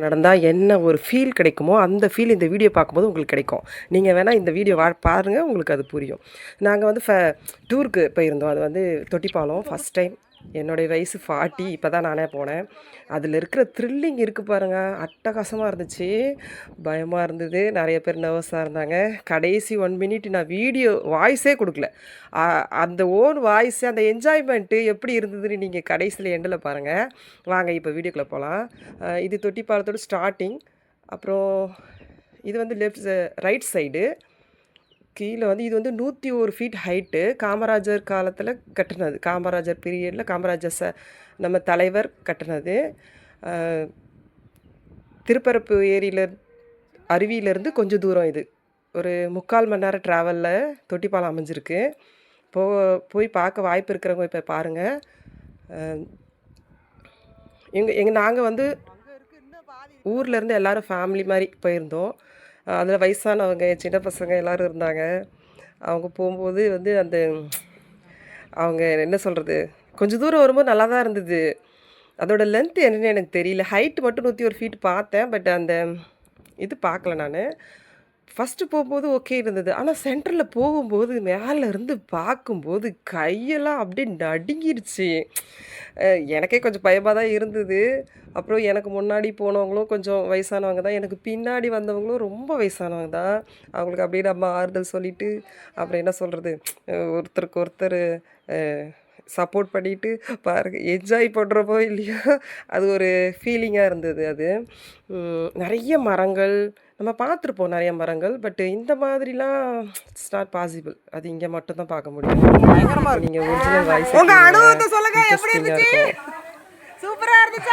நடந்தால் என்ன ஒரு ஃபீல் கிடைக்குமோ அந்த ஃபீல் இந்த வீடியோ பார்க்கும்போது உங்களுக்கு கிடைக்கும். நீங்கள் வேணால் இந்த வீடியோ பாருங்கள், உங்களுக்கு அது புரியும். நாங்கள் வந்து டூருக்கு போயிருந்தோம். அது வந்து தொட்டிப்பாலம் ஃபஸ்ட் டைம். என்னுடைய வயசு 40. இப்போ தான் நானே போனேன். அதில் இருக்கிற த்ரில்லிங் இருக்குது பாருங்கள், அட்டகாசமாக இருந்துச்சு. பயமாக இருந்தது. நிறைய பேர் நர்வஸாக இருந்தாங்க. கடைசி 1 மினிட் நான் வீடியோ வாய்ஸே கொடுக்கல. அந்த ஓன் வாய்ஸ், அந்த என்ஜாய்மெண்ட்டு எப்படி இருந்ததுன்னு நீங்கள் கடைசியில் எண்டில் பாருங்கள். வாங்க இப்போ வீடியோக்குள்ளே போகலாம். இது தொட்டிப்பாலத்தோட ஸ்டார்டிங். அப்புறம் இது வந்து ரைட் சைடு. கீழே வந்து இது வந்து 101 ஃபீட் ஹைட்டு. காமராஜர் காலத்தில் கட்டினது. காமராஜர் பீரியடில் காமராஜர் நம்ம தலைவர் கட்டினது. திருப்பரப்பு அருவியிலேருந்து கொஞ்சம் தூரம். இது ஒரு 3/4 மணி நேரம் ட்ராவலில் தொட்டிப்பாலம் அமைஞ்சிருக்கு. போய் பார்க்க வாய்ப்பு இருக்கிறவங்க இப்போ பாருங்கள். நாங்கள் வந்து ஊர்லேருந்து எல்லோரும் ஃபேமிலி மாதிரி போயிருந்தோம். அதில் வயசானவங்க, சின்ன பசங்க எல்லோரும் இருந்தாங்க. அவங்க போகும்போது வந்து அவங்க என்ன சொல்கிறது, கொஞ்சம் தூரம் வரும்போது நல்லா தான் இருந்தது. அதோட லென்த் என்னென்னு எனக்கு தெரியல. ஹைட்டு மட்டும் 101 ஃபீட் பார்த்தேன். பட் அந்த இது பார்க்கல நான். ஃபஸ்ட்டு போகும்போது ஓகே இருந்தது. ஆனால் சென்டரில் போகும்போது மேலேருந்து பார்க்கும்போது கையெல்லாம் அப்படியே நடுங்கிருச்சு. எனக்கே கொஞ்சம் பயமாக தான் இருந்தது. அப்புறம் எனக்கு முன்னாடி போனவங்களும் கொஞ்சம் வயசானவங்க தான். எனக்கு பின்னாடி வந்தவங்களும் ரொம்ப வயசானவங்க தான். அவங்களுக்கு அப்படியே நம்ம ஆறுதல் சொல்லிவிட்டு, அப்புறம் என்ன சொல்கிறது, ஒருத்தருக்கு ஒருத்தர் சப்போர்ட் பண்ணிவிட்டு பாருங்க, என்ஜாய் பண்ணுறப்போ இல்லையா, அது ஒரு ஃபீலிங்காக இருந்தது. அது நிறைய மரங்கள் நம்ம பார்த்துருப்போம், நிறைய மரங்கள். பட் இந்த மாதிரிலாம் இட்ஸ் நாட் பாசிபிள். அது இங்கே மட்டும் தான் பார்க்க முடியும். நீங்கள் ஒரிஜினல் வாய்ஸ்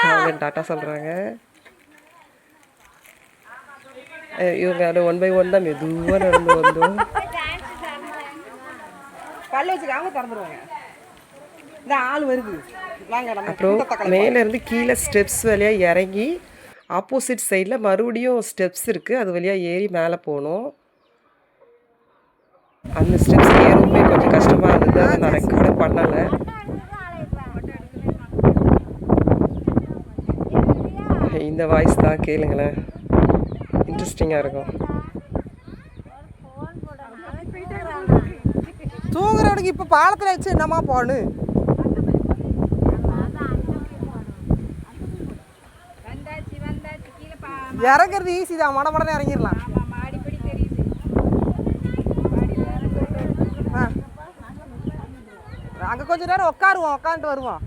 அவங்க டாட்டா சொல்கிறாங்க. இவங்க அது 1 by 1 தான் மெதுவாக நடந்து வந்தோம். அப்புறம் மேலேருந்து கீழே ஸ்டெப்ஸ் வழியாக இறங்கி ஆப்போசிட் சைடில் மறுபடியும் ஸ்டெப்ஸ் இருக்குது. அது வழியாக ஏறி மேலே போகணும். அந்த ஸ்டெப்ஸ் ஏறவுமே கொஞ்சம் கஷ்டமாக இருந்தது. அதை நான் ரெக்கார்டே பண்ணலை. இந்த வாய்ஸ் தான் கேளுங்களேன், இன்ட்ரெஸ்டிங்காக இருக்கும். தூங்குறவனுக்கு இப்போ பாலத்தில் வச்சு என்னம்மா போகணும்? இறங்குறது ஈஸி தான், மடமடனே இறங்கிடலாம். அங்கே கொஞ்சம் நேரம் உட்காருவோம், உட்காந்துட்டு வருவோம்.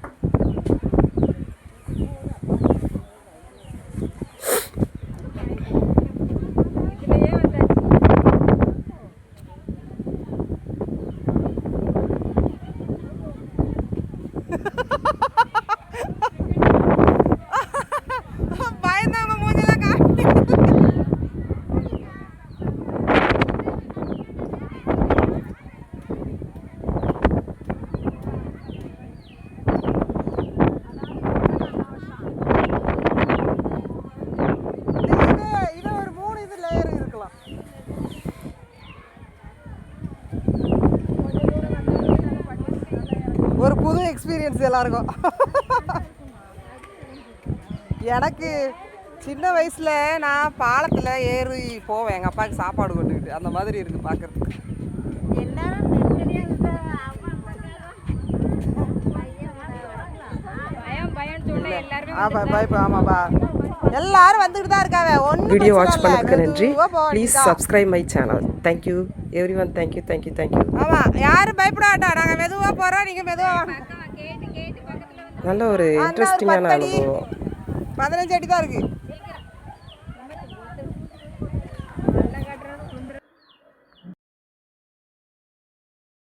ஒரு புது எக்ஸ்பீரியன்ஸ் எல்லாருக்கும். எனக்கு சின்ன வயசில் நான் பாலத்தில் ஏறி போவேன் எங்கள் அப்பாவுக்கு சாப்பாடு கொண்டுக்கிட்டு. அந்த மாதிரி இருக்குது பார்க்குறதுக்கு. ஆமாப்பா, எல்லாரும் வந்துட்டு தான் இருக்காங்க. வீடியோ வாட்ச் பண்ணதுக்கு நன்றி. Please subscribe my channel. Thank you everyone. Thank you thank you thank you. ஆமாம், யாரும் பயப்படாட்டா. நாங்கள் மெதுவாக போகிறோம், நீங்கள் மெதுவாக. நல்ல ஒரு இன்ட்ரெஸ்டிங்கான அனுபவம். 15 அடி தான் இருக்குது.